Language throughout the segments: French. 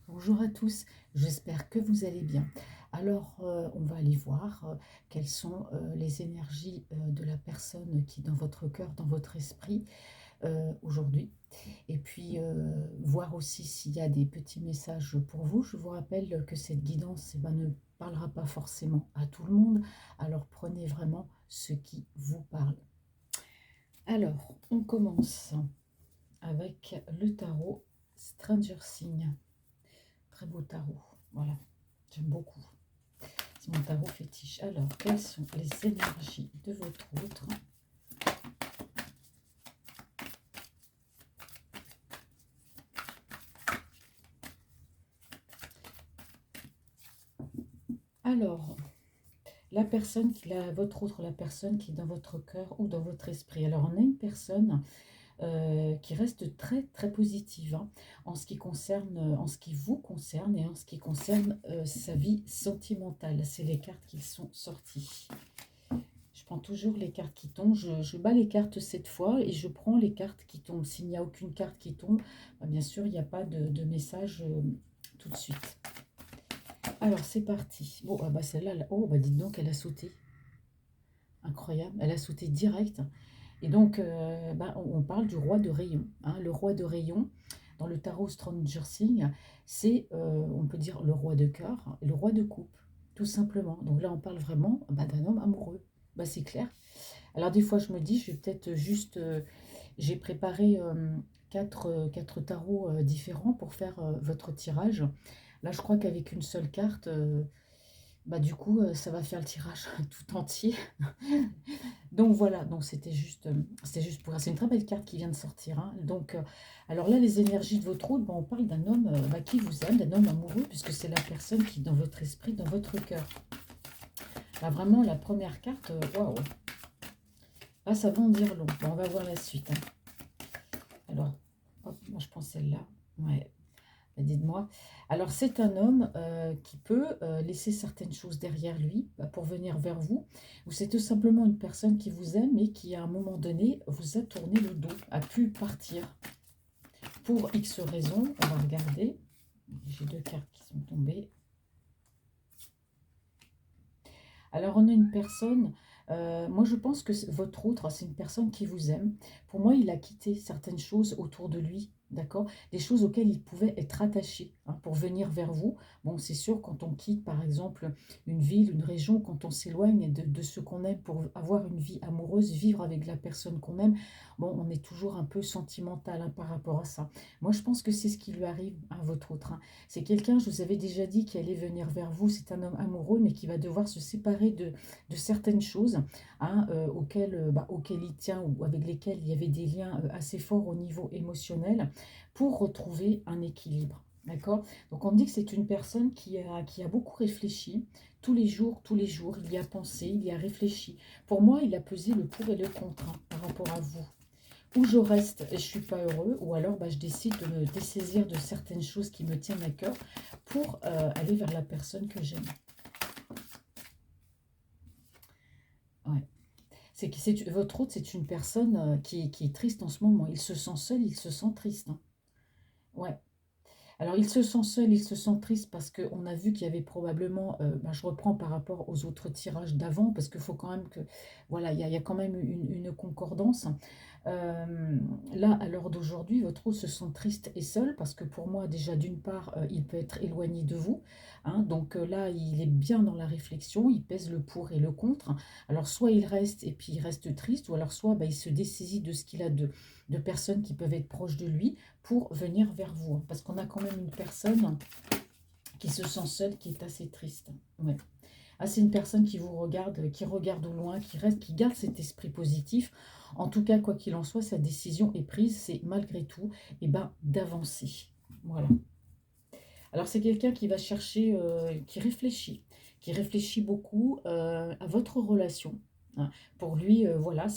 Bonjour à tous, j'espère que vous allez bien. Alors, on va aller voir quelles sont les énergies de la personne qui est dans votre cœur, dans votre esprit aujourd'hui. Et puis, voir aussi s'il y a des petits messages pour vous. Je vous rappelle que cette guidance eh ben, ne parlera pas forcément à tout le monde. Alors, prenez vraiment ce qui vous parle. Alors, on commence avec le tarot Stranger Things. Très beau tarot. Voilà, j'aime beaucoup. C'est mon tarot fétiche. Alors, quelles sont les énergies de votre autre? Alors, votre autre, la personne qui est dans votre cœur ou dans votre esprit. Alors, on a une personne qui reste très très positive hein, en ce qui concerne, en ce qui vous concerne et en ce qui concerne sa vie sentimentale. C'est les cartes qui sont sorties. Je prends toujours les cartes qui tombent. Je bats les cartes cette fois et je prends les cartes qui tombent. S'il n'y a aucune carte qui tombe, bah, bien sûr, il n'y a pas de message tout de suite. Alors, c'est parti. Bon, ah bah celle-là, oh, bah dites donc, elle a sauté. Incroyable, elle a sauté direct. Et donc, bah, on parle du roi de rayon. Hein. Le roi de rayon, dans le tarot Stranger Things, c'est, on peut dire, le roi de cœur, et le roi de coupe, tout simplement. Donc là, on parle vraiment bah, d'un homme amoureux. Bah, c'est clair. Alors des fois, je me dis, je vais peut-être juste... j'ai préparé quatre tarots différents pour faire votre tirage. Là, je crois qu'avec une seule carte, bah, du coup, ça va faire le tirage tout entier. Donc voilà, donc c'était juste pour... C'est une très belle carte qui vient de sortir. Hein. Donc, alors là, les énergies de votre autre, bah, on parle d'un homme bah, qui vous aime, d'un homme amoureux, puisque c'est la personne qui est dans votre esprit, dans votre cœur. Là, vraiment, la première carte, waouh! Là, ça va en dire long. Bon, on va voir la suite. Hein. Alors, hop, moi je prends celle-là. Ouais, bah, dites-moi. Alors, c'est un homme qui peut laisser certaines choses derrière lui bah, pour venir vers vous. Ou c'est tout simplement une personne qui vous aime et qui, à un moment donné, vous a tourné le dos, a pu partir. Pour X raisons, on va regarder. J'ai deux cartes qui sont tombées. Alors, on a une personne, moi je pense que votre autre, c'est une personne qui vous aime. Pour moi, il a quitté certaines choses autour de lui, d'accord? Des choses auxquelles il pouvait être attaché hein, pour venir vers vous. Bon, c'est sûr, quand on quitte par exemple une ville, une région, quand on s'éloigne de ce qu'on aime pour avoir une vie amoureuse, vivre avec la personne qu'on aime, bon, on est toujours un peu sentimental hein, par rapport à ça. Moi, je pense que c'est ce qui lui arrive à votre autre. Hein. C'est quelqu'un, je vous avais déjà dit, qui allait venir vers vous. C'est un homme amoureux, mais qui va devoir se séparer de certaines choses hein, auxquelles il tient ou avec lesquelles il y avait des liens assez forts au niveau émotionnel pour retrouver un équilibre. D'accord? Donc on me dit que c'est une personne qui a beaucoup réfléchi tous les jours, il y a pensé, il y a réfléchi. Pour moi, il a pesé le pour et le contre hein, par rapport à vous. Ou je reste et je ne suis pas heureux, ou alors bah, je décide de me dessaisir de certaines choses qui me tiennent à cœur pour aller vers la personne que j'aime. Ouais. Votre autre, c'est une personne qui est triste en ce moment. Il se sent seul, il se sent triste. Hein. Ouais. Alors, il se sent seul, il se sent triste parce qu'on a vu qu'il y avait probablement, ben, je reprends par rapport aux autres tirages d'avant, parce qu'il faut quand même que, voilà, il y a quand même une concordance. Euh, Là, à l'heure d'aujourd'hui, votre hôte se sent triste et seul parce que pour moi, déjà, d'une part, il peut être éloigné de vous. Hein, donc là, il est bien dans la réflexion, il pèse le pour et le contre. Alors, soit il reste et puis il reste triste, ou alors soit ben, il se dessaisit de ce qu'il a de personnes qui peuvent être proches de lui pour venir vers vous. Parce qu'on a quand même une personne qui se sent seule, qui est assez triste. Ouais. Ah, c'est une personne qui regarde au loin, qui reste, qui garde cet esprit positif. En tout cas, quoi qu'il en soit, sa décision est prise, c'est malgré tout eh ben, d'avancer. Voilà. Alors, c'est quelqu'un qui va chercher, qui réfléchit beaucoup à votre relation. Hein. Pour lui, voilà,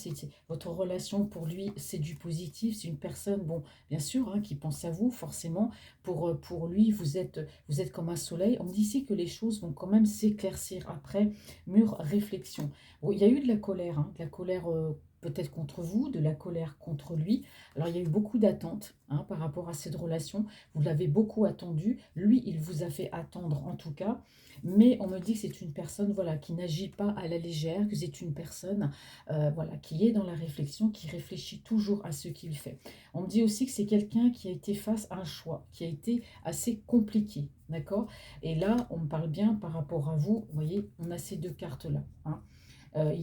votre relation, pour lui, c'est du positif. C'est une personne, bon, bien sûr, hein, qui pense à vous, forcément. Pour lui, vous êtes comme un soleil. On dit ici que les choses vont quand même s'éclaircir après mûre réflexion. Bon, il y a eu de la colère peut-être contre vous, de la colère contre lui. Alors, il y a eu beaucoup d'attentes hein, par rapport à cette relation. Vous l'avez beaucoup attendu. Lui, il vous a fait attendre en tout cas. Mais on me dit que c'est une personne voilà, qui n'agit pas à la légère, que c'est une personne voilà, qui est dans la réflexion, qui réfléchit toujours à ce qu'il fait. On me dit aussi que c'est quelqu'un qui a été face à un choix, qui a été assez compliqué. D'accord? Et là, on me parle bien par rapport à vous. Vous voyez, on a ces deux cartes-là. Hein.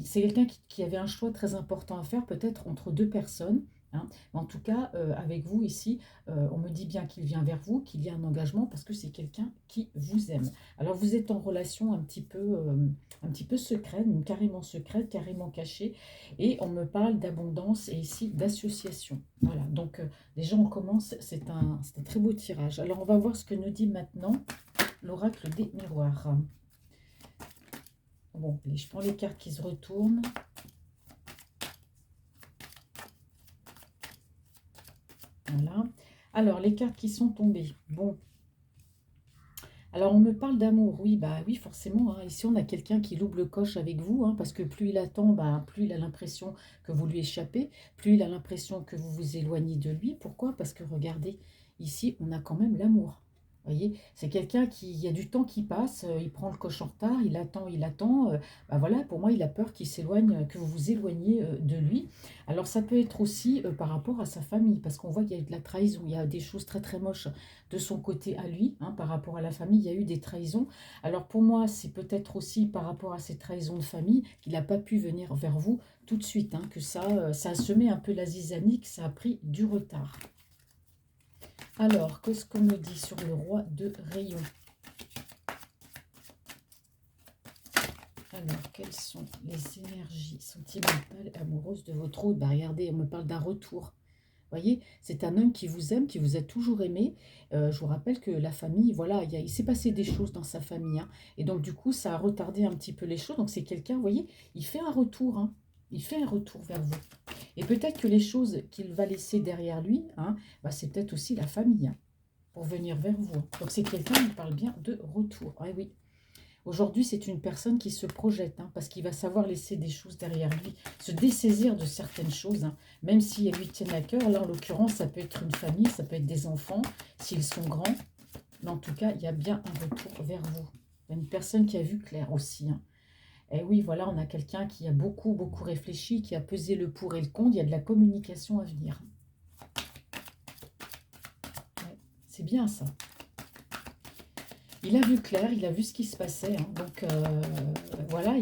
C'est quelqu'un qui avait un choix très important à faire, peut-être entre deux personnes. Hein. Mais en tout cas, avec vous ici, on me dit bien qu'il vient vers vous, qu'il y a un engagement parce que c'est quelqu'un qui vous aime. Alors vous êtes en relation un petit peu secrète, même carrément secrète, carrément cachée, et on me parle d'abondance et ici d'association. Voilà, donc déjà on commence, c'est un très beau tirage. Alors on va voir ce que nous dit maintenant l'oracle des miroirs. Bon, je prends les cartes qui se retournent. Voilà. Alors, les cartes qui sont tombées. Bon, alors on me parle d'amour. Oui, bah oui, forcément. Hein. Ici, on a quelqu'un qui loupe le coche avec vous, hein, parce que plus il attend, bah, plus il a l'impression que vous lui échappez, plus il a l'impression que vous vous éloignez de lui. Pourquoi? Parce que regardez, ici, on a quand même l'amour. Vous voyez, c'est quelqu'un qui, il y a du temps qui passe, il prend le coche en retard, il attend. Bah voilà, pour moi, il a peur qu'il s'éloigne, que vous vous éloigniez de lui. Alors, ça peut être aussi par rapport à sa famille, parce qu'on voit qu'il y a eu de la trahison, il y a des choses très très moches de son côté à lui, hein, par rapport à la famille, il y a eu des trahisons. Alors, pour moi, c'est peut-être aussi par rapport à ces trahisons de famille qu'il n'a pas pu venir vers vous tout de suite, hein, que ça a semé un peu la zizanie, que ça a pris du retard. Alors, qu'est-ce qu'on me dit sur le roi de rayon? Alors, quelles sont les énergies sentimentales et amoureuses de votre hôte? Bah, regardez, on me parle d'un retour. Vous voyez, c'est un homme qui vous aime, qui vous a toujours aimé. Je vous rappelle que la famille, voilà, il s'est passé des choses dans sa famille. Hein, et donc, du coup, ça a retardé un petit peu les choses. Donc, c'est quelqu'un, vous voyez, il fait un retour. Hein, il fait un retour vers vous. Et peut-être que les choses qu'il va laisser derrière lui, hein, bah, c'est peut-être aussi la famille. Hein, pour venir vers vous. Donc c'est quelqu'un qui parle bien de retour. Ah oui. Aujourd'hui, c'est une personne qui se projette, hein, parce qu'il va savoir laisser des choses derrière lui, se dessaisir de certaines choses, hein, même si elles lui tiennent à cœur. Là, en l'occurrence, ça peut être une famille, ça peut être des enfants, s'ils sont grands. Mais en tout cas, il y a bien un retour vers vous. Il y a une personne qui a vu clair aussi. Hein. Et oui, voilà, on a quelqu'un qui a beaucoup, beaucoup réfléchi, qui a pesé le pour et le contre. Il y a de la communication à venir. Ouais, c'est bien ça. Il a vu clair, il a vu ce qui se passait. Hein. Donc voilà,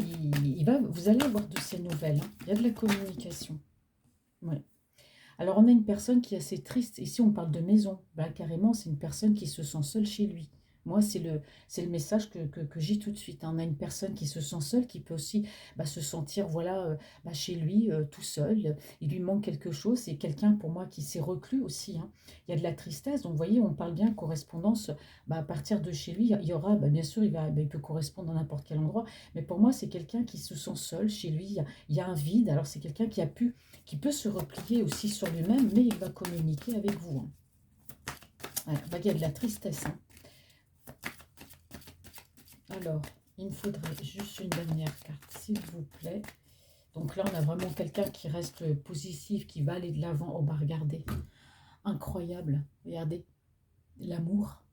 vous allez avoir de ces nouvelles. Hein. Il y a de la communication. Ouais. Alors on a une personne qui est assez triste. Ici on parle de maison. Bah, carrément, c'est une personne qui se sent seule chez lui. Moi, c'est le message que j'ai tout de suite. Hein. On a une personne qui se sent seule, qui peut aussi bah, se sentir voilà, chez lui, tout seul. Il lui manque quelque chose. C'est quelqu'un, pour moi, qui s'est reclus aussi. Hein. Il y a de la tristesse. Donc, vous voyez, on parle bien correspondance. Bah, à partir de chez lui, il y aura, bah, bien sûr, il peut correspondre dans n'importe quel endroit. Mais pour moi, c'est quelqu'un qui se sent seul chez lui. Il y a un vide. Alors, c'est quelqu'un qui peut se replier aussi sur lui-même, mais il va communiquer avec vous. Hein. Voilà, bah, il y a de la tristesse. Hein. Alors, il me faudrait juste une dernière carte, s'il vous plaît. Donc là, on a vraiment quelqu'un qui reste positif, qui va aller de l'avant. Oh, bah regardez, incroyable. Regardez, l'amour.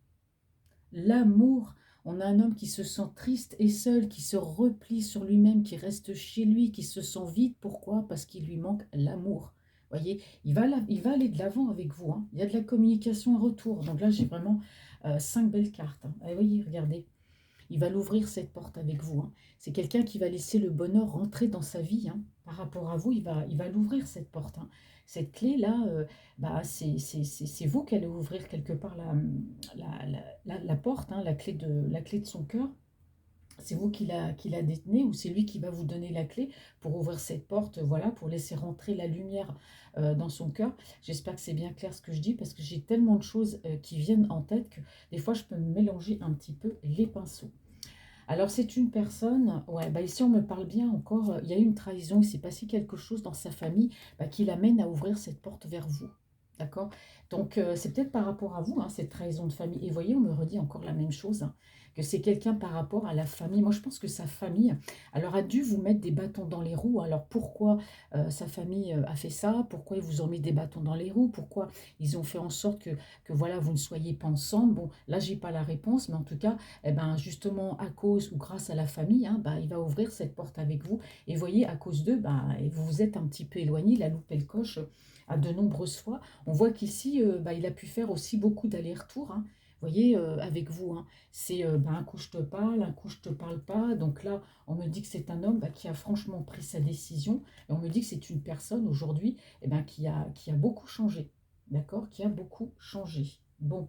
L'amour. On a un homme qui se sent triste et seul, qui se replie sur lui-même, qui reste chez lui, qui se sent vide. Pourquoi? Parce qu'il lui manque l'amour. Voyez, il va aller de l'avant avec vous. Hein. Il y a de la communication en retour. Donc là, j'ai vraiment 5 belles cartes. Hein. Et voyez, regardez. Il va l'ouvrir cette porte avec vous. Hein. C'est quelqu'un qui va laisser le bonheur rentrer dans sa vie. Hein. Par rapport à vous, il va l'ouvrir cette porte. Hein. Cette clé-là, bah, c'est vous qui allez ouvrir quelque part la porte, hein, la clé de son cœur. C'est vous qui la détenez ou c'est lui qui va vous donner la clé pour ouvrir cette porte, voilà, pour laisser rentrer la lumière dans son cœur. J'espère que c'est bien clair ce que je dis parce que j'ai tellement de choses qui viennent en tête que des fois je peux me mélanger un petit peu les pinceaux. Alors, c'est une personne, ouais, bah ici on me parle bien encore, il y a eu une trahison, il s'est passé quelque chose dans sa famille bah, qui l'amène à ouvrir cette porte vers vous. D'accord? Donc, c'est peut-être par rapport à vous, hein, cette trahison de famille. Et vous voyez, on me redit encore la même chose, hein, que c'est quelqu'un par rapport à la famille. Moi, je pense que sa famille, alors, a dû vous mettre des bâtons dans les roues. Alors, pourquoi sa famille a fait ça? Pourquoi ils vous ont mis des bâtons dans les roues? Pourquoi ils ont fait en sorte que voilà, vous ne soyez pas ensemble? Bon, là, j'ai pas la réponse, mais en tout cas, eh ben, justement, à cause ou grâce à la famille, hein, bah, il va ouvrir cette porte avec vous. Et vous voyez, à cause d'eux, bah, vous vous êtes un petit peu éloigné. Il a loupé le coche à de nombreuses fois. On voit qu'ici, bah, il a pu faire aussi beaucoup d'allers-retours, hein. Vous voyez, avec vous, hein. C'est bah, un coup je te parle, un coup je te parle pas. Donc là, on me dit que c'est un homme bah, qui a franchement pris sa décision. Et on me dit que c'est une personne aujourd'hui eh ben, qui a beaucoup changé. D'accord? Qui a beaucoup changé. Bon,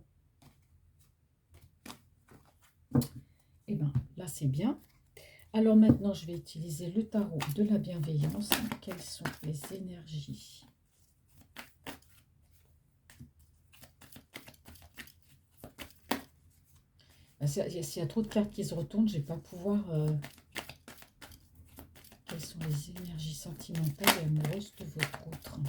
et ben là c'est bien. Alors maintenant, je vais utiliser le tarot de la bienveillance. Quelles sont les énergies? S'il y a trop de cartes qui se retournent, je ne vais pas pouvoir... quelles sont les énergies sentimentales et amoureuses de votre autre?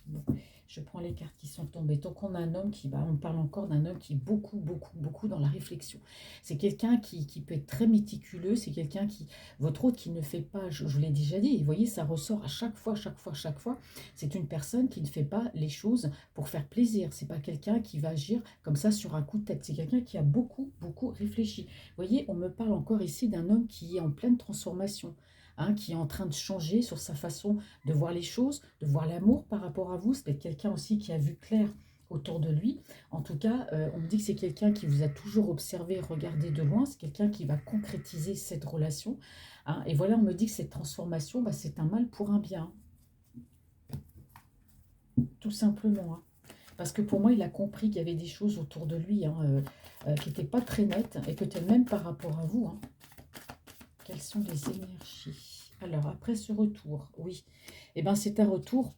Bon, je prends les cartes qui sont tombées. Donc on a un homme qui, bah, on parle encore d'un homme qui est beaucoup, beaucoup, beaucoup dans la réflexion. C'est quelqu'un qui peut être très méticuleux. C'est quelqu'un qui, votre autre qui ne fait pas, je vous l'ai déjà dit, vous voyez, ça ressort à chaque fois, chaque fois, chaque fois. C'est une personne qui ne fait pas les choses pour faire plaisir. C'est pas quelqu'un qui va agir comme ça sur un coup de tête. C'est quelqu'un qui a beaucoup, beaucoup réfléchi. Vous voyez, on me parle encore ici d'un homme qui est en pleine transformation, hein, qui est en train de changer sur sa façon de voir les choses, de voir l'amour par rapport à vous. C'est peut-être quelqu'un aussi qui a vu clair autour de lui. En tout cas, on me dit que c'est quelqu'un qui vous a toujours observé, regardé de loin. C'est quelqu'un qui va concrétiser cette relation, hein. Et voilà, on me dit que cette transformation, bah, c'est un mal pour un bien, tout simplement, hein. Parce que pour moi, il a compris qu'il y avait des choses autour de lui, hein, qui n'étaient pas très nettes, et peut-être même par rapport à vous, hein. Quelles sont les énergies? Alors, après ce retour, oui, eh ben, c'est un retour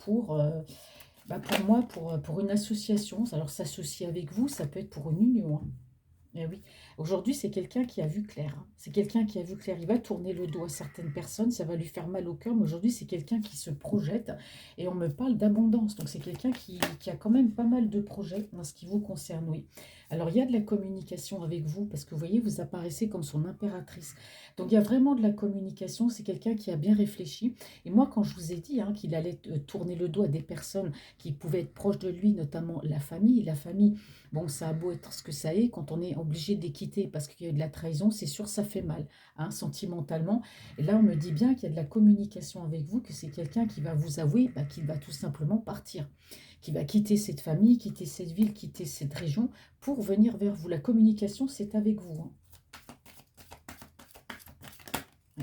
bah, pour moi, pour une association. Alors, s'associer avec vous, ça peut être pour une union, hein. Eh oui, aujourd'hui, c'est quelqu'un qui a vu clair, hein. C'est quelqu'un qui a vu clair. Il va tourner le dos à certaines personnes, ça va lui faire mal au cœur, mais aujourd'hui, c'est quelqu'un qui se projette et on me parle d'abondance. Donc, c'est quelqu'un qui a quand même pas mal de projets en ce qui vous concerne, oui. Alors, il y a de la communication avec vous parce que vous voyez, vous apparaissez comme son impératrice. Donc, il y a vraiment de la communication. C'est quelqu'un qui a bien réfléchi. Et moi, quand je vous ai dit hein, qu'il allait tourner le dos à des personnes qui pouvaient être proches de lui, notamment la famille. Bon, ça a beau être ce que ça est, quand on est obligé de les quitter parce qu'il y a eu de la trahison, c'est sûr, ça fait mal, hein, sentimentalement. Et là, on me dit bien qu'il y a de la communication avec vous, que c'est quelqu'un qui va vous avouer bah, qu'il va tout simplement partir, qui va quitter cette famille, quitter cette ville, quitter cette région pour venir vers vous. La communication, c'est avec vous, hein.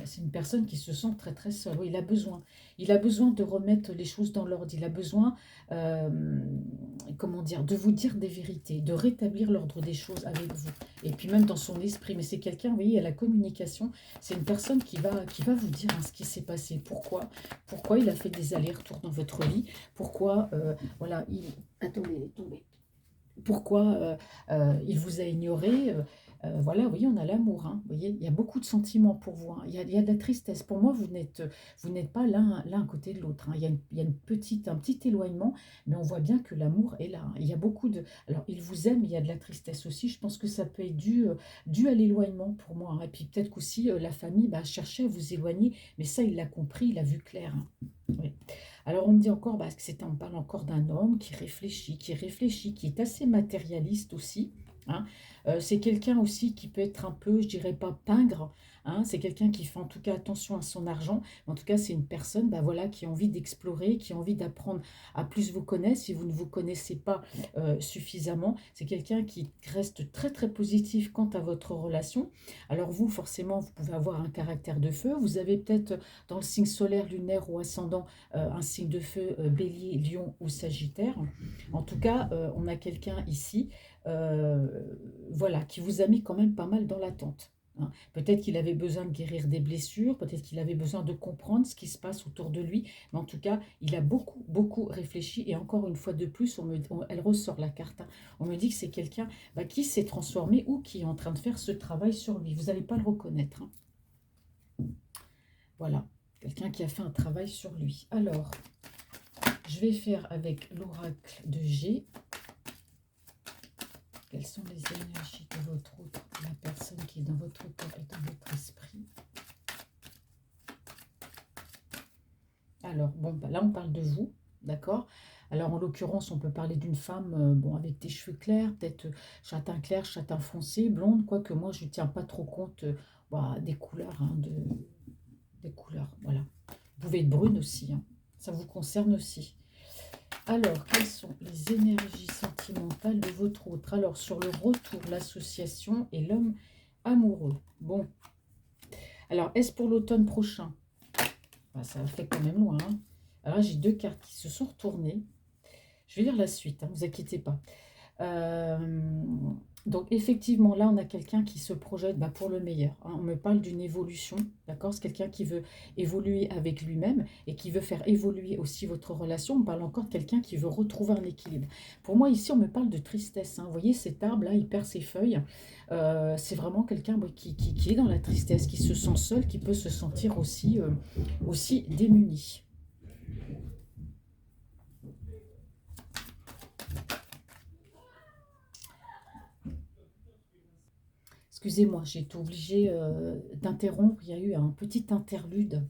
C'est une personne qui se sent très très seule. Oui, il a besoin. Il a besoin de remettre les choses dans l'ordre. Il a besoin, euh, comment dire, de vous dire des vérités, de rétablir l'ordre des choses avec vous. Et puis même dans son esprit. Mais c'est quelqu'un, vous voyez, à la communication, c'est une personne qui va vous dire hein, ce qui s'est passé. Pourquoi il a fait des allers-retours dans votre vie. Pourquoi, voilà, il... Attendez, elle est tombée. Pourquoi il vous a ignoré. Voilà, vous voyez, on a l'amour, hein, vous voyez, il y a beaucoup de sentiments pour vous, hein. Il y a de la tristesse. Pour moi, vous n'êtes pas l'un à côté de l'autre, hein. Il y a un petit éloignement, mais on voit bien que l'amour est là, hein. Il y a beaucoup de... Alors, il vous aime, il y a de la tristesse aussi. Je pense que ça peut être dû à l'éloignement pour moi, hein. Et puis peut-être qu'aussi la famille bah, cherchait à vous éloigner, mais ça, il l'a compris, il a vu clair, hein. Oui. Alors on me dit encore bah, on parle encore d'un homme qui réfléchit, qui est assez matérialiste aussi, hein. C'est quelqu'un aussi qui peut être un peu, je dirais pas pingre, hein. C'est quelqu'un qui fait en tout cas attention à son argent. Mais en tout cas, c'est une personne bah, voilà, qui a envie d'explorer, qui a envie d'apprendre à plus vous connaître si vous ne vous connaissez pas suffisamment. C'est quelqu'un qui reste très très positif quant à votre relation. Alors vous, forcément, vous pouvez avoir un caractère de feu. Vous avez peut-être dans le signe solaire, lunaire ou ascendant un signe de feu, bélier, lion ou sagittaire. En tout cas, on a quelqu'un ici, euh, voilà, qui vous a mis quand même pas mal dans l'attente, hein. Peut-être qu'il avait besoin de guérir des blessures, peut-être qu'il avait besoin de comprendre ce qui se passe autour de lui, mais en tout cas, il a beaucoup, beaucoup réfléchi. Et encore une fois de plus, elle ressort la carte, hein. On me dit que c'est quelqu'un bah, qui s'est transformé ou qui est en train de faire ce travail sur lui. Vous n'allez pas le reconnaître, hein. Voilà, quelqu'un qui a fait un travail sur lui. Alors, je vais faire avec l'oracle de G. Quelles sont les énergies de votre autre, la personne qui est dans votre corps et dans votre esprit? Alors, bon, bah là, on parle de vous, d'accord? Alors, en l'occurrence, on peut parler d'une femme bon, avec des cheveux clairs, peut-être châtain clair, châtain foncé, blonde, quoique moi, je ne tiens pas trop compte bah, des couleurs, hein, des couleurs, voilà. Vous pouvez être brune aussi, hein, ça vous concerne aussi. Alors, quelles sont les énergies sentimentales de votre autre? Alors, sur le retour, l'association et l'homme amoureux. Bon, alors, est-ce pour l'automne prochain? Bah, ça fait quand même loin, hein. Alors, j'ai deux cartes qui se sont retournées. Je vais lire la suite, ne vous inquiétez pas. Euh, donc effectivement, là, on a quelqu'un qui se projette bah, pour le meilleur, hein. On me parle d'une évolution, d'accord? C'est quelqu'un qui veut évoluer avec lui-même et qui veut faire évoluer aussi votre relation. On parle encore de quelqu'un qui veut retrouver un équilibre. Pour moi, ici, on me parle de tristesse, hein. Vous voyez, cet arbre-là, il perd ses feuilles. C'est vraiment quelqu'un bah, qui est dans la tristesse, qui se sent seul, qui peut se sentir aussi, aussi démuni. Excusez-moi, j'ai été obligée d'interrompre. Il y a eu un petit interlude.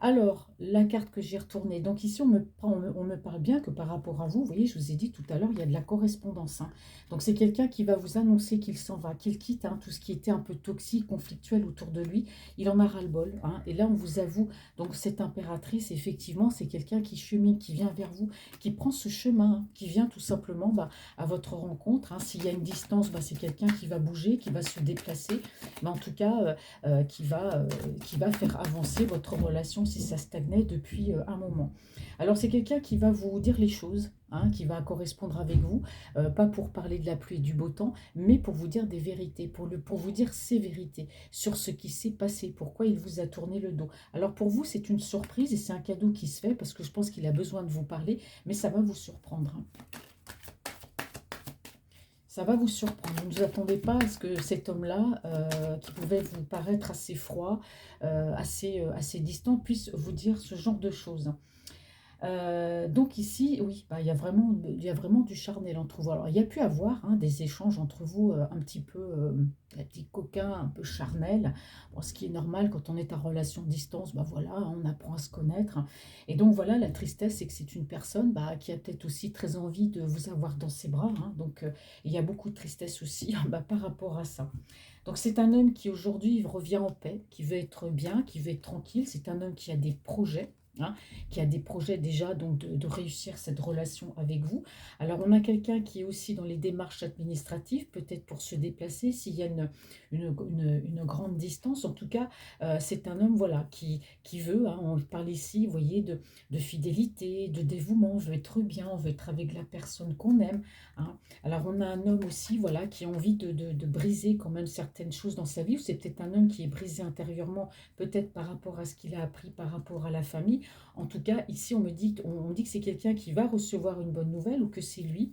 Alors, la carte que j'ai retournée. Donc ici, on me parle bien que par rapport à vous, vous voyez, je vous ai dit tout à l'heure, il y a de la correspondance, hein. Donc c'est quelqu'un qui va vous annoncer qu'il s'en va, qu'il quitte, hein, tout ce qui était un peu toxique, conflictuel autour de lui. Il en a ras-le-bol, hein. Et là, on vous avoue, donc cette impératrice, effectivement, c'est quelqu'un qui chemine, qui vient vers vous, qui prend ce chemin, hein, qui vient tout simplement bah, à votre rencontre, hein. S'il y a une distance, bah, c'est quelqu'un qui va bouger, qui va se déplacer. Mais en tout cas, qui va faire avancer votre relation si ça stagnait depuis un moment. Alors c'est quelqu'un qui va vous dire les choses, hein, qui va correspondre avec vous, pas pour parler de la pluie et du beau temps, mais pour vous dire des vérités, pour vous dire ses vérités sur ce qui s'est passé, pourquoi il vous a tourné le dos. Alors pour vous, c'est une surprise et c'est un cadeau qui se fait parce que je pense qu'il a besoin de vous parler, mais ça va vous surprendre, hein. Ça va vous surprendre. Vous ne vous attendez pas à ce que cet homme-là, qui pouvait vous paraître assez froid, assez distant, puisse vous dire ce genre de choses. Donc ici, oui, bah, il y a vraiment du charnel entre vous. Alors, il y a pu avoir hein, des échanges entre vous un petit peu, un petit coquin, un peu charnel. Bon, ce qui est normal quand on est en relation de distance, bah voilà, hein, on apprend à se connaître. Et donc voilà, la tristesse, c'est que c'est une personne bah, qui a peut-être aussi très envie de vous avoir dans ses bras, hein. Donc il y a beaucoup de tristesse aussi bah, par rapport à ça. Donc c'est un homme qui aujourd'hui revient en paix, qui veut être bien, qui veut être tranquille. C'est un homme qui a des projets, hein, qui a des projets déjà donc de réussir cette relation avec vous. Alors on a quelqu'un qui est aussi dans les démarches administratives, peut-être pour se déplacer s'il y a une grande distance. En tout cas, c'est un homme voilà, qui veut, hein, on parle ici, vous voyez, de fidélité, de dévouement, on veut être bien, on veut être avec la personne qu'on aime, hein. Alors on a un homme aussi voilà, qui a envie de briser quand même certaines choses dans sa vie, ou c'est peut-être un homme qui est brisé intérieurement, peut-être par rapport à ce qu'il a appris, par rapport à la famille. En tout cas, ici, on dit que c'est quelqu'un qui va recevoir une bonne nouvelle ou que c'est lui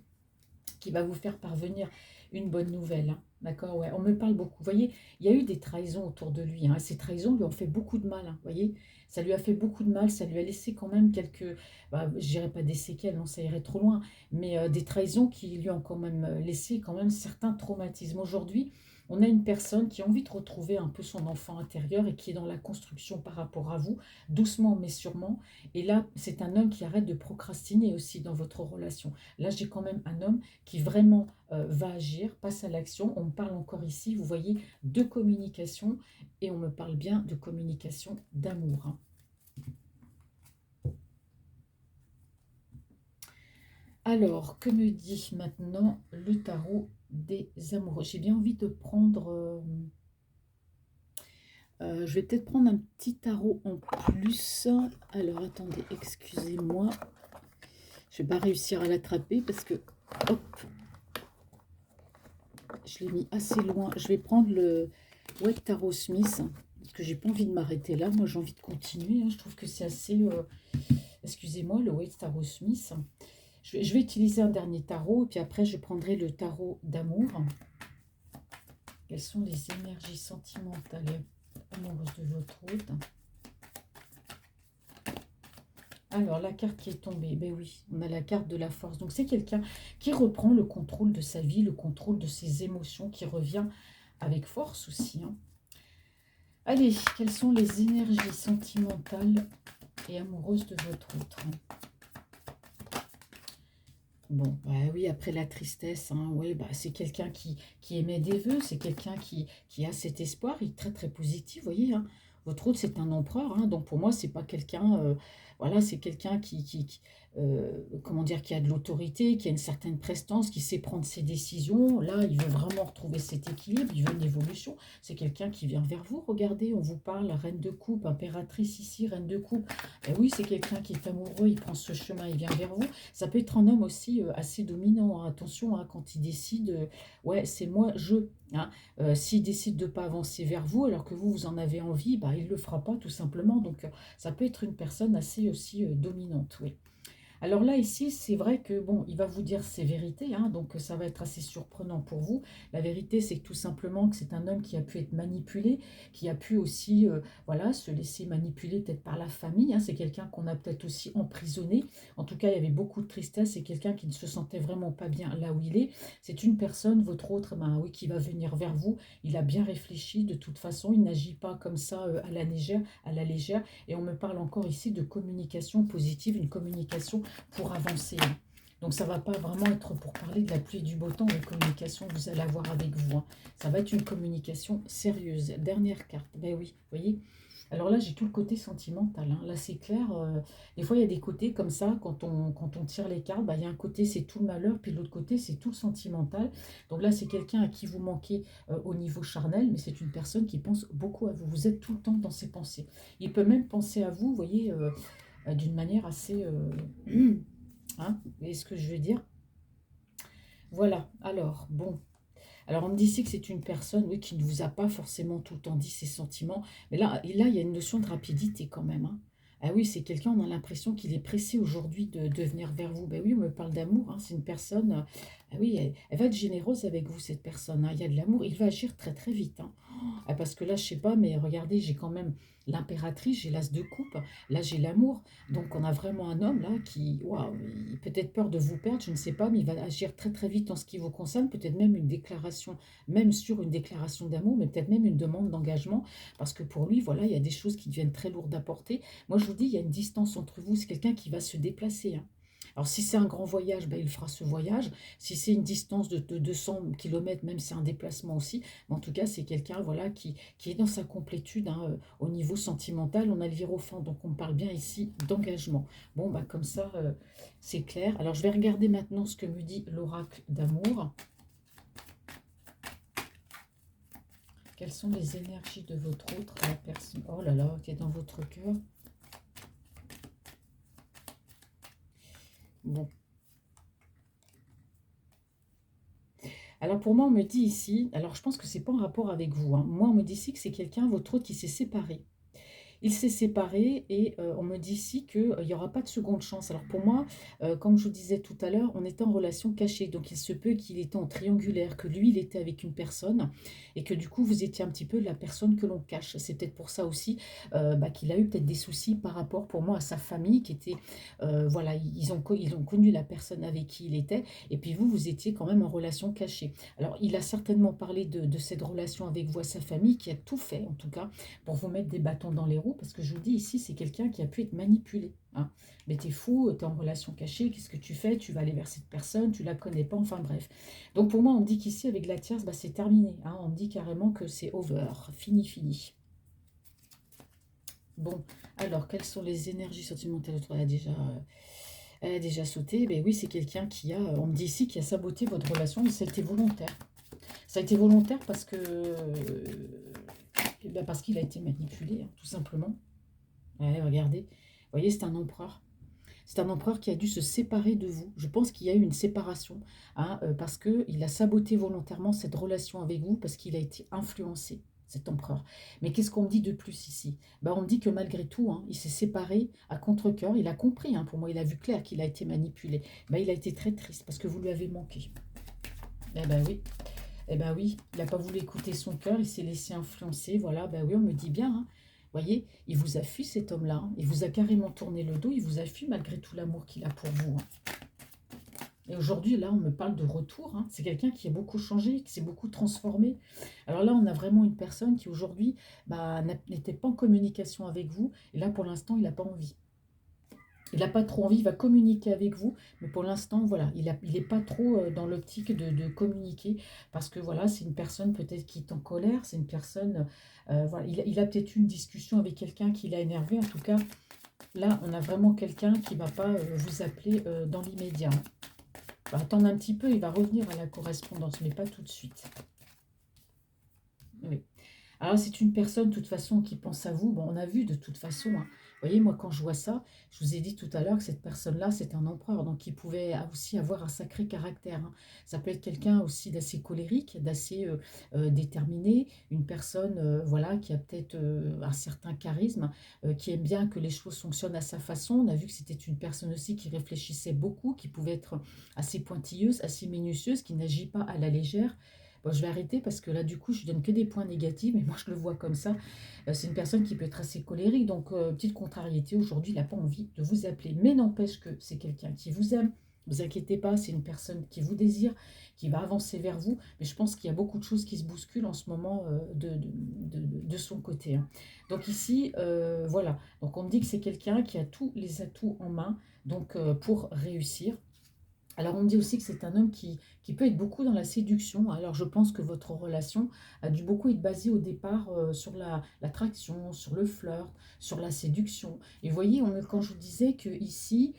qui va vous faire parvenir une bonne nouvelle, hein. D'accord, ouais, on me parle beaucoup. Vous voyez, il y a eu des trahisons autour de lui, hein. Ces trahisons lui ont fait beaucoup de mal, hein. Vous voyez, ça lui a fait beaucoup de mal, ça lui a laissé quand même quelques, bah, je dirais pas des séquelles, non, ça irait trop loin, mais des trahisons qui lui ont quand même laissé quand même certains traumatismes. Aujourd'hui, on a une personne qui a envie de retrouver un peu son enfant intérieur et qui est dans la construction par rapport à vous, doucement mais sûrement. Et là, c'est un homme qui arrête de procrastiner aussi dans votre relation. Là, j'ai quand même un homme qui vraiment va agir, passe à l'action. On me parle encore ici, vous voyez, de communication et on me parle bien de communication d'amour, hein. Alors, que me dit maintenant le tarot des amoureux? J'ai bien envie de prendre... je vais peut-être prendre un petit tarot en plus. Alors, attendez, excusez-moi. Je ne vais pas réussir à l'attraper parce que... Hop, je l'ai mis assez loin. Je vais prendre le White Tarot Smith, parce que j'ai pas envie de m'arrêter là. Moi, j'ai envie de continuer, hein. Je trouve que c'est assez... excusez-moi, le White Tarot Smith. Je vais utiliser un dernier tarot, et puis après, je prendrai le tarot d'amour. Quelles sont les énergies sentimentales et amoureuses de votre hôte? Alors, la carte qui est tombée, ben oui, on a la carte de la force. Donc, c'est quelqu'un qui reprend le contrôle de sa vie, le contrôle de ses émotions, qui revient avec force aussi, hein. Allez, quelles sont les énergies sentimentales et amoureuses de votre autre, hein? Bon, bah oui, après la tristesse, hein, ouais, bah, c'est quelqu'un qui émet des vœux, c'est quelqu'un qui a cet espoir, il est très très positif, vous voyez, hein. Votre autre, c'est un empereur, hein, donc pour moi, c'est pas quelqu'un, voilà, c'est quelqu'un comment dire, qui a de l'autorité, qui a une certaine prestance, qui sait prendre ses décisions. Là, il veut vraiment retrouver cet équilibre, il veut une évolution. C'est quelqu'un qui vient vers vous, regardez, on vous parle, reine de coupe, impératrice ici, reine de coupe. Eh oui, c'est quelqu'un qui est amoureux, il prend ce chemin, il vient vers vous. Ça peut être un homme aussi assez dominant, hein. Attention, hein, quand il décide, ouais, c'est moi, je. Hein. S'il décide de ne pas avancer vers vous, alors que vous en avez envie, bah, il ne le fera pas tout simplement. Donc, ça peut être une personne assez aussi dominante, oui. Alors là, ici, c'est vrai que, bon, il va vous dire ses vérités, hein, donc ça va être assez surprenant pour vous. La vérité, c'est que tout simplement que c'est un homme qui a pu être manipulé, qui a pu aussi, voilà, se laisser manipuler peut-être par la famille, hein. C'est quelqu'un qu'on a peut-être aussi emprisonné. En tout cas, il y avait beaucoup de tristesse. C'est quelqu'un qui ne se sentait vraiment pas bien là où il est. C'est une personne, votre autre, ben, oui, qui va venir vers vous. Il a bien réfléchi. De toute façon, il n'agit pas comme ça à la légère, à la légère. Et on me parle encore ici de communication positive, une communication pour avancer, hein. Donc ça ne va pas vraiment être pour parler de la pluie et du beau temps, la communication que vous allez avoir avec vous, hein. Ça va être une communication sérieuse. Dernière carte, ben oui, vous voyez. Alors là, j'ai tout le côté sentimental, hein. Là, c'est clair. Des fois, il y a des côtés comme ça, quand on tire les cartes, ben, il y a un côté, c'est tout le malheur, puis l'autre côté, c'est tout le sentimental. Donc là, c'est quelqu'un à qui vous manquez au niveau charnel, mais c'est une personne qui pense beaucoup à vous. Vous êtes tout le temps dans ses pensées. Il peut même penser à vous, vous voyez, d'une manière assez... hein, vous voyez ce que je veux dire? Voilà, alors, bon. Alors, on me dit ici que c'est une personne, oui, qui ne vous a pas forcément tout le temps dit ses sentiments. Mais là, il y a une notion de rapidité quand même, hein. Ah oui, c'est quelqu'un, on a l'impression qu'il est pressé aujourd'hui de venir vers vous. Ben oui, on me parle d'amour, hein. C'est une personne, ah oui, elle va être généreuse avec vous, cette personne, hein. Il y a de l'amour, il va agir très très vite, hein. Ah, parce que là, je sais pas, mais regardez, j'ai quand même l'impératrice, j'ai l'as de coupe, là j'ai l'amour. Donc on a vraiment un homme là qui, waouh, il a peut-être peur de vous perdre, je ne sais pas, mais il va agir très très vite en ce qui vous concerne, peut-être même une déclaration, même sur une déclaration d'amour, mais peut-être même une demande d'engagement, parce que pour lui, voilà, il y a des choses qui deviennent très lourdes à porter. Moi, je vous dis, il y a une distance entre vous, c'est quelqu'un qui va se déplacer, hein. Alors, si c'est un grand voyage, ben, il fera ce voyage. Si c'est une distance de 200 km, même c'est un déplacement aussi. Mais en tout cas, c'est quelqu'un voilà, qui est dans sa complétude, hein, au niveau sentimental. On a le Hiérophant, donc on parle bien ici d'engagement. Bon, bah, comme ça, c'est clair. Alors, je vais regarder maintenant ce que me dit l'oracle d'amour. Quelles sont les énergies de votre autre, la personne, oh là là, qui est dans votre cœur? Bon. Alors pour moi, on me dit ici, alors je pense que c'est pas en rapport avec vous, hein. Moi, on me dit ici que c'est quelqu'un, votre autre, qui s'est séparé. Il s'est séparé et on me dit ici qu'il n'y aura pas de seconde chance. Alors pour moi, comme je vous disais tout à l'heure, on était en relation cachée. Donc il se peut qu'il était en triangulaire, que lui, il était avec une personne et que du coup, vous étiez un petit peu la personne que l'on cache. C'est peut-être pour ça aussi bah, qu'il a eu peut-être des soucis par rapport pour moi à sa famille qui était, voilà, ils ont connu la personne avec qui il était et puis vous, vous étiez quand même en relation cachée. Alors il a certainement parlé de cette relation avec vous à sa famille qui a tout fait en tout cas pour vous mettre des bâtons dans les roues, parce que je vous dis ici, c'est quelqu'un qui a pu être manipulé, hein. Mais t'es fou, t'es en relation cachée, qu'est-ce que tu fais? Tu vas aller vers cette personne, tu la connais pas, enfin bref. Donc pour moi, on me dit qu'ici, avec la tierce, bah, c'est terminé, hein. On me dit carrément que c'est over, fini, fini. Bon, alors, quelles sont les énergies sentimentales? Elle a déjà sauté. Ben oui, c'est quelqu'un qui a, on me dit ici, qui a saboté votre relation, mais ça a été volontaire. Ça a été volontaire parce qu'il a été manipulé, hein, tout simplement. Ouais, regardez. Vous voyez, c'est un empereur. C'est un empereur qui a dû se séparer de vous. Je pense qu'il y a eu une séparation, hein, parce qu'il a saboté volontairement cette relation avec vous, parce qu'il a été influencé, cet empereur. Mais qu'est-ce qu'on me dit de plus ici? Ben, on me dit que malgré tout, hein, il s'est séparé à contre-cœur. Il a compris, hein, pour moi, il a vu clair qu'il a été manipulé. Ben, il a été très triste parce que vous lui avez manqué. Eh ben oui. Eh ben oui, il n'a pas voulu écouter son cœur, il s'est laissé influencer. Voilà, ben oui, on me dit bien, hein. Voyez, il vous a fui cet homme-là, hein. Il vous a carrément tourné le dos, il vous a fui malgré tout l'amour qu'il a pour vous, hein. Et aujourd'hui, là, on me parle de retour, hein. C'est quelqu'un qui a beaucoup changé, qui s'est beaucoup transformé. Alors là, on a vraiment une personne qui aujourd'hui bah, n'était pas en communication avec vous. Et là, pour l'instant, il n'a pas envie. Il n'a pas trop envie, il va communiquer avec vous, mais pour l'instant, voilà, il n'est pas trop dans l'optique de communiquer, parce que voilà, c'est une personne peut-être qui est en colère, c'est une personne, voilà, il a peut-être eu une discussion avec quelqu'un qui l'a énervé, en tout cas, là, on a vraiment quelqu'un qui ne va pas vous appeler dans l'immédiat, hein. Il va attendre un petit peu, il va revenir à la correspondance, mais pas tout de suite. Oui. Alors, c'est une personne, de toute façon, qui pense à vous. Bon, on a vu de toute façon, hein. Vous voyez, moi, quand je vois ça, je vous ai dit tout à l'heure que cette personne-là, c'est un empereur. Donc, il pouvait aussi avoir un sacré caractère, hein. Ça peut être quelqu'un aussi d'assez colérique, d'assez déterminé. Une personne, voilà, qui a peut-être un certain charisme, qui aime bien que les choses fonctionnent à sa façon. On a vu que c'était une personne aussi qui réfléchissait beaucoup, qui pouvait être assez pointilleuse, assez minutieuse, qui n'agit pas à la légère. Bon, je vais arrêter parce que là, du coup, je donne que des points négatifs, mais moi, je le vois comme ça. C'est une personne qui peut être assez colérique, donc petite contrariété. Aujourd'hui, il n'a pas envie de vous appeler, mais n'empêche que c'est quelqu'un qui vous aime. Ne vous inquiétez pas, c'est une personne qui vous désire, qui va avancer vers vous. Mais je pense qu'il y a beaucoup de choses qui se bousculent en ce moment de son côté, hein. Donc ici, voilà. Donc on me dit que c'est quelqu'un qui a tous les atouts en main donc, pour réussir. Alors, on me dit aussi que c'est un homme qui peut être beaucoup dans la séduction. Alors, je pense que votre relation a dû beaucoup être basée au départ sur l'attraction, sur le flirt, sur la séduction. Et vous voyez, quand je vous disais que ici,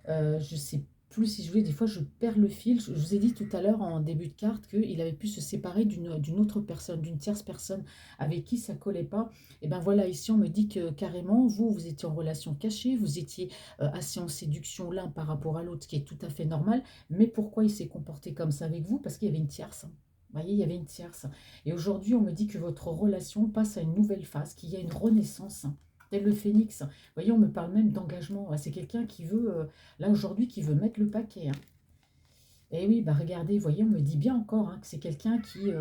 je sais plus si je voulais, des fois je perds le fil. Je vous ai dit tout à l'heure en début de carte qu'il avait pu se séparer d'une autre personne, d'une tierce personne avec qui ça collait pas. Et ben voilà, ici on me dit que carrément, vous étiez en relation cachée, vous étiez assez en séduction l'un par rapport à l'autre, ce qui est tout à fait normal. Mais pourquoi il s'est comporté comme ça avec vous? Parce qu'il y avait une tierce, hein. Vous voyez, il y avait une tierce. Et aujourd'hui, on me dit que votre relation passe à une nouvelle phase, qu'il y a une renaissance, hein, tel le phénix. Vous voyez, on me parle même d'engagement. Ah, c'est quelqu'un qui veut, là aujourd'hui, qui veut mettre le paquet, hein. Et oui, bah regardez, vous voyez, on me dit bien encore hein, que c'est quelqu'un qui,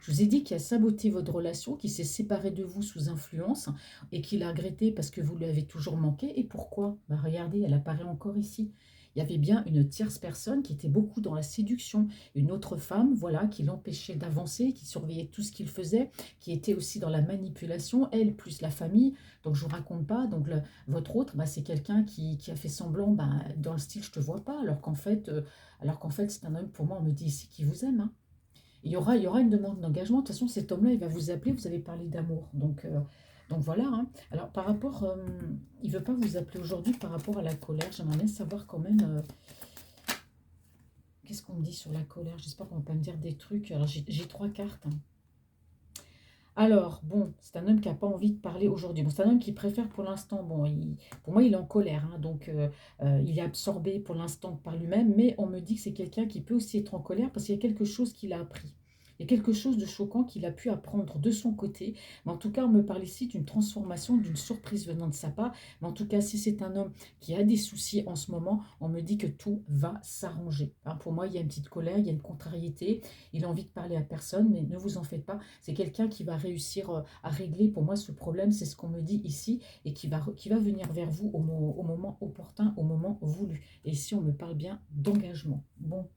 je vous ai dit, qui a saboté votre relation, qui s'est séparé de vous sous influence et qui l'a regretté parce que vous lui avez toujours manqué. Et pourquoi? Bah regardez, elle apparaît encore ici. Il y avait bien une tierce personne qui était beaucoup dans la séduction, une autre femme, voilà, qui l'empêchait d'avancer, qui surveillait tout ce qu'il faisait, qui était aussi dans la manipulation, elle plus la famille. Donc je vous raconte pas. Donc votre autre, bah, c'est quelqu'un qui a fait semblant, bah, dans le style je te vois pas, alors qu'en fait, c'est un homme, pour moi, on me dit ici qui vous aime, hein. Il y aura une demande d'engagement. De toute façon, cet homme-là, il va vous appeler. Vous avez parlé d'amour. Donc voilà, hein. Alors, par rapport, il ne veut pas vous appeler aujourd'hui par rapport à la colère. J'aimerais bien savoir quand même, qu'est-ce qu'on me dit sur la colère. J'espère qu'on ne va pas me dire des trucs. Alors, j'ai trois cartes, hein. Alors, bon, c'est un homme qui n'a pas envie de parler aujourd'hui. Bon, c'est un homme qui préfère pour l'instant, bon, pour moi, il est en colère, hein, donc il est absorbé pour l'instant par lui-même, mais on me dit que c'est quelqu'un qui peut aussi être en colère parce qu'il y a quelque chose qu'il a appris. Il y a quelque chose de choquant qu'il a pu apprendre de son côté. Mais en tout cas, on me parle ici d'une transformation, d'une surprise venant de sa part. Mais en tout cas, si c'est un homme qui a des soucis en ce moment, on me dit que tout va s'arranger, hein. Pour moi, il y a une petite colère, il y a une contrariété. Il a envie de parler à personne, mais ne vous en faites pas. C'est quelqu'un qui va réussir à régler pour moi ce problème, c'est ce qu'on me dit ici, et qui va venir vers vous au moment opportun, au moment voulu. Et ici, on me parle bien d'engagement. Bon,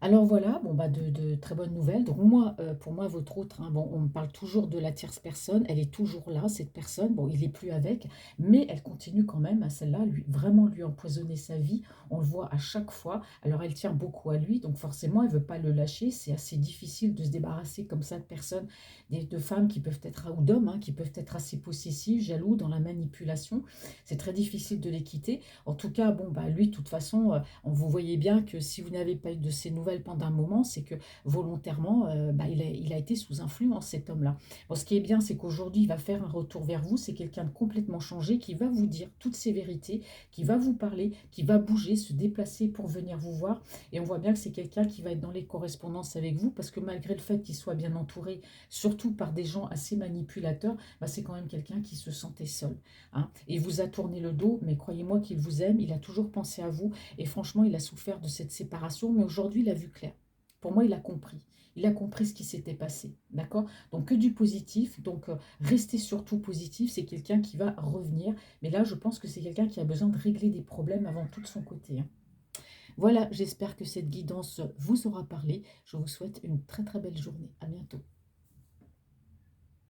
alors voilà, bon bah de très bonnes nouvelles. Donc moi, pour moi, votre autre, hein, bon, on me parle toujours de la tierce personne, elle est toujours là, cette personne. Bon, il n'est plus avec, mais elle continue quand même à celle-là, vraiment lui empoisonner sa vie. On le voit à chaque fois. Alors elle tient beaucoup à lui, donc forcément, elle ne veut pas le lâcher. C'est assez difficile de se débarrasser comme ça de personnes, de femmes qui peuvent être, ou d'hommes, hein, qui peuvent être assez possessifs, jaloux, dans la manipulation. C'est très difficile de les quitter. En tout cas, bon, bah lui, de toute façon, vous voyez bien que si vous n'avez pas eu de ces nouvelles pendant un moment, c'est que volontairement, bah, il a été sous influence, cet homme-là. Bon, ce qui est bien, c'est qu'aujourd'hui, il va faire un retour vers vous. C'est quelqu'un de complètement changé qui va vous dire toutes ses vérités, qui va vous parler, qui va bouger, se déplacer pour venir vous voir. Et on voit bien que c'est quelqu'un qui va être dans les correspondances avec vous parce que malgré le fait qu'il soit bien entouré, surtout par des gens assez manipulateurs, bah, c'est quand même quelqu'un qui se sentait seul, hein. Et il vous a tourné le dos, mais croyez-moi qu'il vous aime, il a toujours pensé à vous. Et franchement, il a souffert de cette séparation, mais aujourd'hui, il a vu clair. Pour moi, il a compris. Il a compris ce qui s'était passé, d'accord? Donc que du positif, donc restez surtout positif, c'est quelqu'un qui va revenir. Mais là, je pense que c'est quelqu'un qui a besoin de régler des problèmes avant tout de son côté, hein. Voilà, j'espère que cette guidance vous aura parlé. Je vous souhaite une très très belle journée. À bientôt.